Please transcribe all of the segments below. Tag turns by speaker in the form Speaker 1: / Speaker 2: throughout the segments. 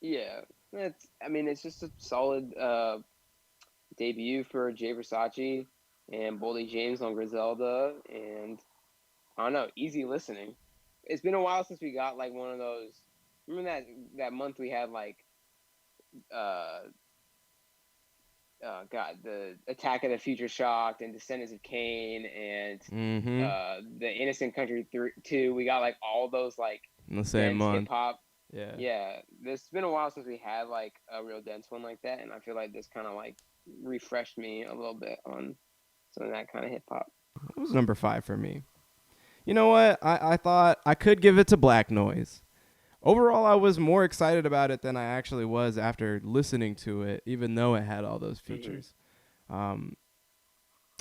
Speaker 1: Yeah, it's just a solid debut for Jay Versace and Boldy James on Griselda, and I don't know, easy listening. It's been a while since we got like one of those. Remember that month we had like uh God, the Attack of the Future Shocked and Descendants of Cain and
Speaker 2: Mm-hmm.
Speaker 1: the Innocent Country 2. We got like all those like
Speaker 2: In the same
Speaker 1: dense hip
Speaker 2: month.
Speaker 1: hop.
Speaker 2: Yeah.
Speaker 1: Yeah, this has been a while since we had like a real dense one like that, and I feel like this kind of like refreshed me a little bit on some of that kind of hip hop.
Speaker 2: It was number 5 for me. You know what? I thought I could give it to Black Noise. Overall, I was more excited about it than I actually was after listening to it, even though it had all those
Speaker 1: Hmm.
Speaker 2: features. Um,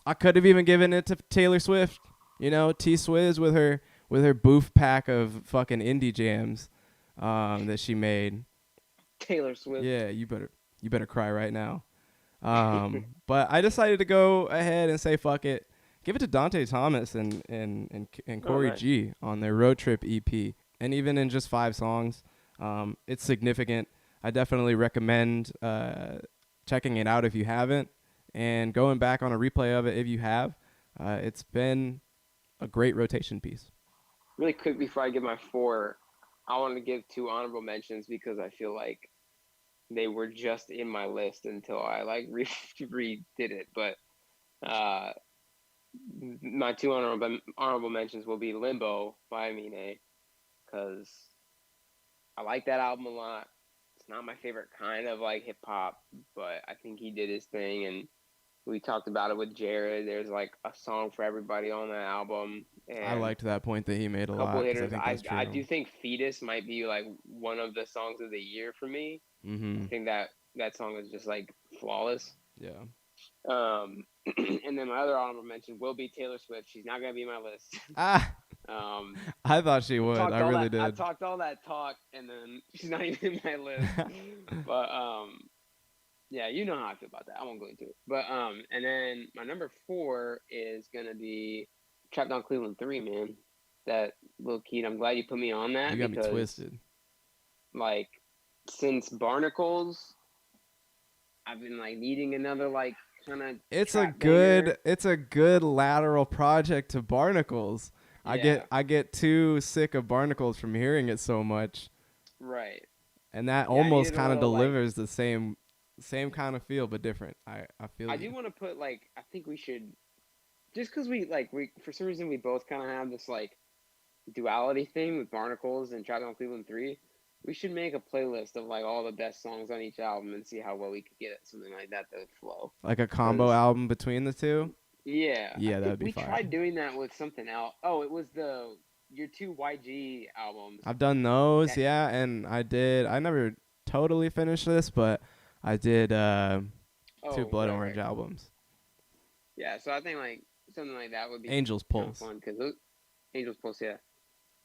Speaker 2: I could have even given it to Taylor Swift. You know, T Swizz with her boof pack of fucking indie jams that she made.
Speaker 1: Taylor Swift.
Speaker 2: Yeah, you better cry right now. But I decided to go ahead and say fuck it. Give it to Dante Thomas and
Speaker 1: Oh,
Speaker 2: Corey
Speaker 1: nice.
Speaker 2: G on their Road Trip EP. And even in just 5 songs, it's significant. I definitely recommend checking it out if you haven't and going back on a replay of it if you have. It's been a great rotation piece.
Speaker 1: Really quick before I give my four, I want to give two honorable mentions because I feel like they were just in my list until I like redid it. But uh, my two honorable mentions will be Limbo by Amine because I like that album a lot. It's not my favorite kind of like hip hop, but I think he did his thing, and we talked about it with Jared. There's like a song for everybody on that album,
Speaker 2: I
Speaker 1: and
Speaker 2: liked that point that he made a
Speaker 1: a couple
Speaker 2: lot because I
Speaker 1: hitters.
Speaker 2: think
Speaker 1: I
Speaker 2: that's
Speaker 1: I
Speaker 2: true.
Speaker 1: do think Fetus might be like one of the songs of the year for me. I
Speaker 2: Mm-hmm.
Speaker 1: think that song is just like flawless.
Speaker 2: Yeah.
Speaker 1: And then my other honorable mention will be Taylor Swift. She's not gonna be my list.
Speaker 2: Ah,
Speaker 1: um,
Speaker 2: I thought she would. I really
Speaker 1: I
Speaker 2: did.
Speaker 1: talked all that talk, and then she's not even in my list. But yeah, you know how I feel about that. I won't go into it. But and then my number four is gonna be Trapped on Cleveland 3, man. That little Keed. I'm glad you put me on
Speaker 2: You
Speaker 1: that
Speaker 2: got me
Speaker 1: because
Speaker 2: twisted.
Speaker 1: like since Barnacles, I've been like needing another like kind of trap banger.
Speaker 2: It's a good lateral project to Barnacles.
Speaker 1: Yeah,
Speaker 2: I get too sick of Barnacles from hearing it so much,
Speaker 1: right.
Speaker 2: and that
Speaker 1: Yeah, I
Speaker 2: almost
Speaker 1: needed a
Speaker 2: kind of
Speaker 1: little like.
Speaker 2: delivers the same kind of feel but different. I feel
Speaker 1: I
Speaker 2: you.
Speaker 1: do want to put like I think we should just because we for some reason we both kind of have this like duality thing with Barnacles and Trapped on Cleveland 3. We should make a playlist of like all the best songs on each album and see how well we could get something like that to flow.
Speaker 2: Like a combo
Speaker 1: Because
Speaker 2: album between the two.
Speaker 1: yeah, I
Speaker 2: Yeah, that
Speaker 1: think
Speaker 2: would be
Speaker 1: we
Speaker 2: fire.
Speaker 1: tried doing that with something else. Oh, it was the your two YG albums.
Speaker 2: I've done those,
Speaker 1: That
Speaker 2: yeah, and I never totally finished this, but I did two
Speaker 1: oh
Speaker 2: Blood
Speaker 1: right
Speaker 2: Orange
Speaker 1: right
Speaker 2: albums.
Speaker 1: yeah. So I think like something like that would be
Speaker 2: Angel's
Speaker 1: kind of
Speaker 2: Pulse.
Speaker 1: fun because Angels Pulse. Yeah,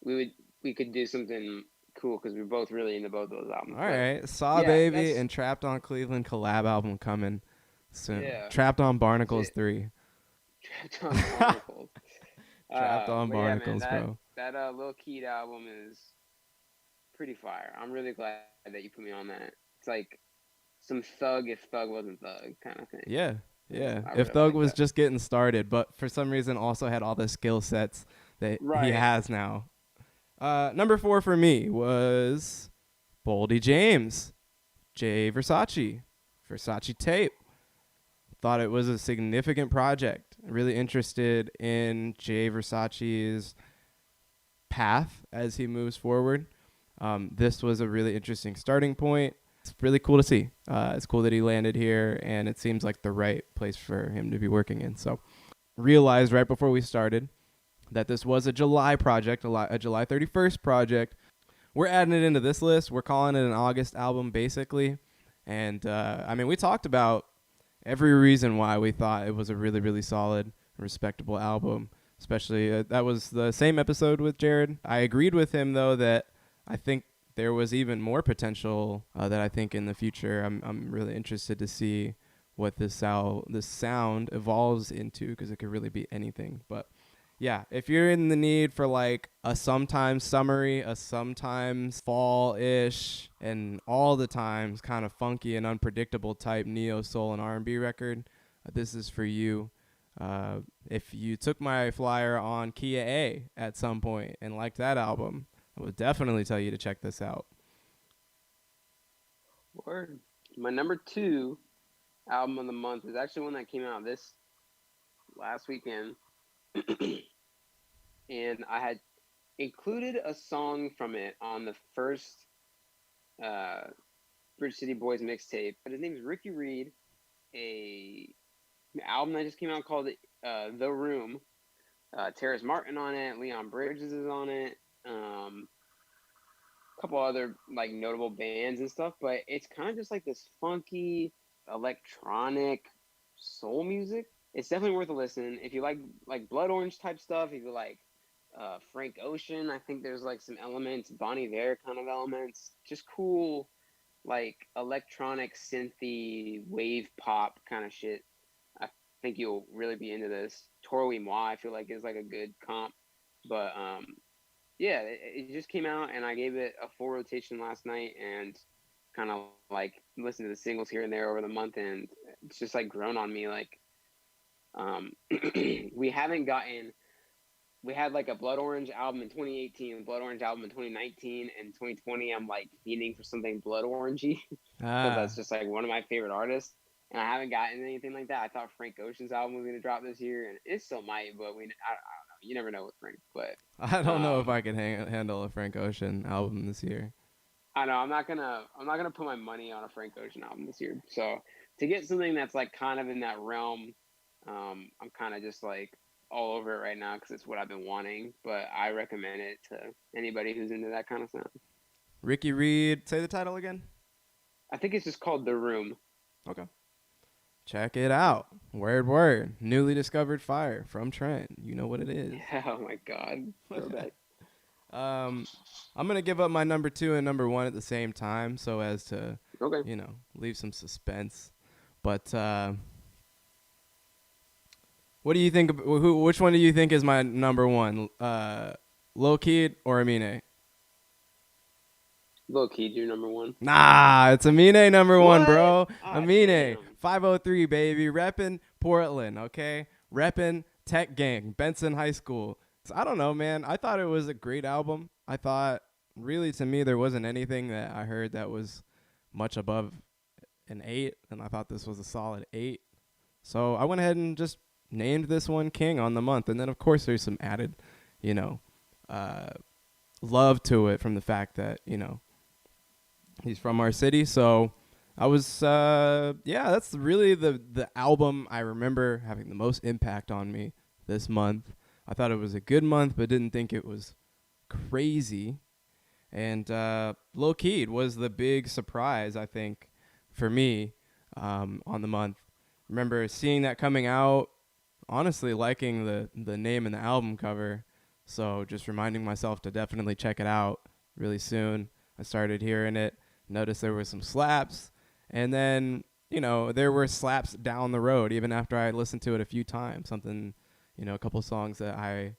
Speaker 1: we would we could do something cool because we're both really into both those albums.
Speaker 2: All
Speaker 1: But
Speaker 2: right, Saw
Speaker 1: yeah,
Speaker 2: Baby
Speaker 1: that's
Speaker 2: and Trapped on Cleveland collab album coming soon.
Speaker 1: yeah.
Speaker 2: Trapped on
Speaker 1: That's
Speaker 2: Barnacles
Speaker 1: it.
Speaker 2: 3.
Speaker 1: Trapped on Barnacles.
Speaker 2: Trapped on
Speaker 1: But yeah, man,
Speaker 2: Barnacles, bro.
Speaker 1: that Lil Keed album is pretty fire. I'm really glad that you put me on that. It's like some thug if thug wasn't thug kind of thing.
Speaker 2: Yeah, yeah.
Speaker 1: I
Speaker 2: If
Speaker 1: really
Speaker 2: Thug
Speaker 1: like
Speaker 2: was
Speaker 1: that.
Speaker 2: just getting started, but for some reason also had all the skill sets that he
Speaker 1: Right.
Speaker 2: has now. Number 4 for me was Boldy James, Jay Versace, Versace tape. Thought it was a significant project. Really interested in Jay Versace's path as he moves forward. This was a really interesting starting point. It's really cool to see. It's cool that he landed here, and it seems like the right place for him to be working in. So, realized right before we started that this was a July project, a July 31st project. We're adding it into this list. We're calling it an August album, basically. And I mean, we talked about every reason why we thought it was a really, really solid, respectable album. Especially that was the same episode with Jared. I agreed with him though that I think there was even more potential that I think in the future. I'm really interested to see what this sound evolves into because it could really be anything. But Yeah, if you're in the need for like a sometimes summery, a sometimes fall-ish, and all the times kind of funky and unpredictable type neo soul and R&B record, this is for you. If you took my flyer on Kia A at some point and liked that album, I would definitely tell you to check this out.
Speaker 1: Word. My number 2 album of the month is actually one that came out this last weekend, and I had included a song from it on the first uh, Bridge City Boys mixtape. But his name is Ricky Reed. An album that just came out called The Room. Terrace Martin on it. Leon Bridges is on it. A couple other like notable bands and stuff. But it's kind of just like this funky electronic soul music. It's definitely worth a listen if you like Blood Orange type stuff. If you like Frank Ocean, I think there's like some elements, Bonnie Vare kind of elements, just cool like electronic synthy wave pop kind of shit. I think you'll really be into this. Torwi Moi, I feel like is like a good comp, but yeah, it just came out and I gave it a full rotation last night and kind of like listened to the singles here and there over the month, and it's just like grown on me. Like we haven't gotten. We had like a Blood Orange album in 2018, a Blood Orange album in 2019, and 2020. I'm like fiending for something Blood Orangey because
Speaker 2: Ah,
Speaker 1: that's just like one of my favorite artists. And I haven't gotten anything like that. I thought Frank Ocean's album was going to drop this year, and it still might, but I don't know. You never know with Frank. But
Speaker 2: I don't know if
Speaker 1: um,
Speaker 2: I can handle a Frank Ocean album this year.
Speaker 1: I know I'm not gonna put my money on a Frank Ocean album this year. So to get something that's like kind of in that realm, I'm kind of just like all over it right now because it's what I've been wanting. But I recommend it to anybody who's into that kind of sound.
Speaker 2: Ricky Reed, say the title again.
Speaker 1: I think it's just called The Room.
Speaker 2: Okay. Check it out. Word, word. Newly discovered fire from Trent. You know what it is.
Speaker 1: Yeah, oh my god, throwback.
Speaker 2: I'm gonna give up my number 2 and number 1 at the same time, so as to,
Speaker 1: Okay.
Speaker 2: leave some suspense. But what do you think? Which one do you think is my number 1? Lil Keed or Amine?
Speaker 1: Lil Keed, your number 1.
Speaker 2: Nah, it's Amine number 1,
Speaker 1: What?
Speaker 2: bro.
Speaker 1: Ah,
Speaker 2: Amine,
Speaker 1: damn.
Speaker 2: 503, baby. Reppin' Portland, okay? Reppin' Tech Gang, Benson High School. So I don't know, man. I thought it was a great album. I thought, really, to me, there wasn't anything that I heard that was much above an 8, and I thought this was a solid 8. So I went ahead and just named this one King on the month. And then, of course, there's some added, you know, uh, love to it from the fact that, he's from our city. So I was, that's really the album I remember having the most impact on me this month. I thought it was a good month, but didn't think it was crazy. And Lil Keed was the big surprise, I think, for me on the month. Remember seeing that coming out, honestly liking the name and the album cover. So just reminding myself to definitely check it out really soon. I started hearing it, noticed there were some slaps, and then, there were slaps down the road even after I listened to it a few times. Something, a couple songs that I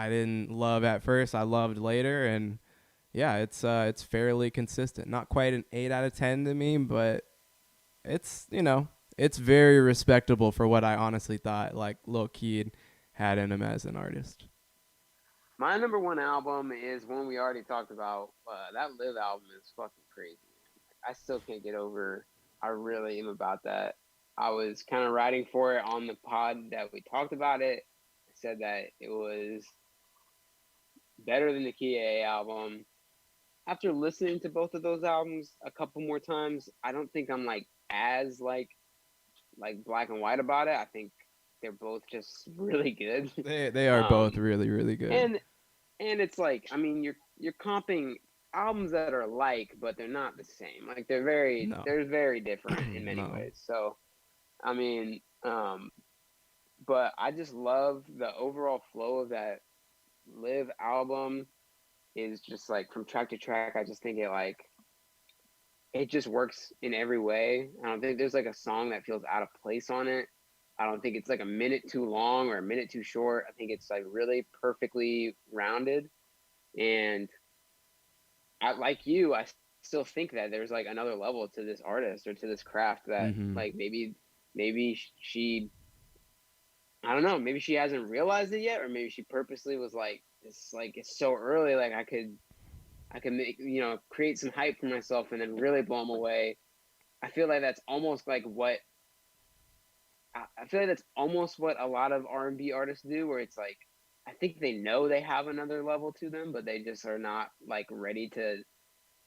Speaker 2: didn't love at first, I loved later, and yeah, it's fairly consistent. Not quite an 8 out of 10 to me, but it's, it's very respectable for what I honestly thought like Lil Keed had in him as an artist.
Speaker 1: My number 1 album is one we already talked about. That Live album is fucking crazy. I still can't get over. I really am about that. I was kind of writing for it on the pod that we talked about it. I said that it was better than the Kia album. After listening to both of those albums a couple more times, I don't think I'm like as like black and white about it. I think they're both just really good.
Speaker 2: They are both
Speaker 1: um,
Speaker 2: really, really good.
Speaker 1: and it's like, I mean, you're comping albums that are like, but they're not the same. Like
Speaker 2: No.
Speaker 1: they're very different in many
Speaker 2: No.
Speaker 1: ways. So I mean, but I just love the overall flow of that Live album. Is just like from track to track. I just think it just works in every way. I don't think there's like a song that feels out of place on it. I don't think it's like a minute too long or a minute too short. I think it's like really perfectly rounded. And like you, I still think that there's like another level to this artist or to this craft that
Speaker 2: Mm-hmm.
Speaker 1: like maybe she I don't know, maybe she hasn't realized it yet, or maybe she purposely was like it's so early, like I could make create some hype for myself and then really blow them away. I feel like that's almost like what I feel like that's almost what a lot of R&B artists do, where it's like I think they know they have another level to them, but they just are not like ready to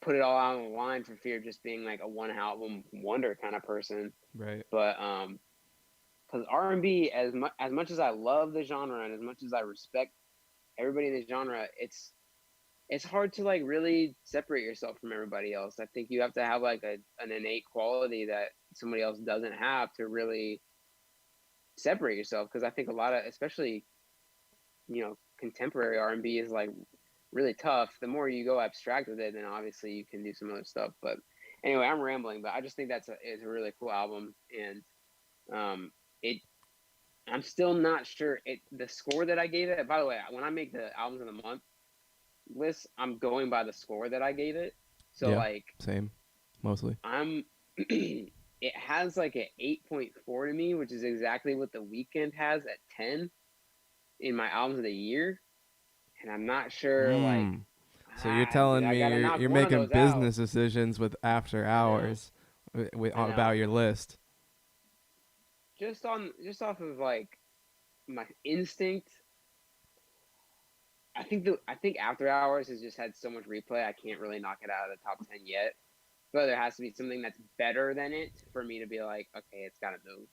Speaker 1: put it all out on the line for fear of just being like a one album wonder kind of person.
Speaker 2: Right.
Speaker 1: But because R&B, as much as I love the genre and as much as I respect everybody in the genre, it's hard to like really separate yourself from everybody else. I think you have to have like an innate quality that somebody else doesn't have to really separate yourself. Because I think a lot of, especially contemporary R&B is like really tough. The more you go abstract with it, then obviously you can do some other stuff. But anyway, I'm rambling, but I just think it's a really cool album, and it. I'm still not sure the score that I gave it. By the way, when I make the albums of the month list, I'm going by the score that I gave it. So
Speaker 2: Yeah.
Speaker 1: like
Speaker 2: Same. Mostly.
Speaker 1: I'm it has like an 8.4 to me, which is exactly what The Weeknd has at 10 in my albums of the year. And I'm not sure like
Speaker 2: Mm. So you're telling
Speaker 1: I
Speaker 2: me
Speaker 1: gotta
Speaker 2: you're
Speaker 1: knock
Speaker 2: you're
Speaker 1: one of
Speaker 2: making
Speaker 1: those out.
Speaker 2: business decisions with after
Speaker 1: I know.
Speaker 2: hours
Speaker 1: I
Speaker 2: about
Speaker 1: know.
Speaker 2: your list.
Speaker 1: Just off of like my instinct, I think After Hours has just had so much replay. I can't really knock it out of the top 10 yet. But there has to be something that's better than it for me to be like, okay, it's got to move.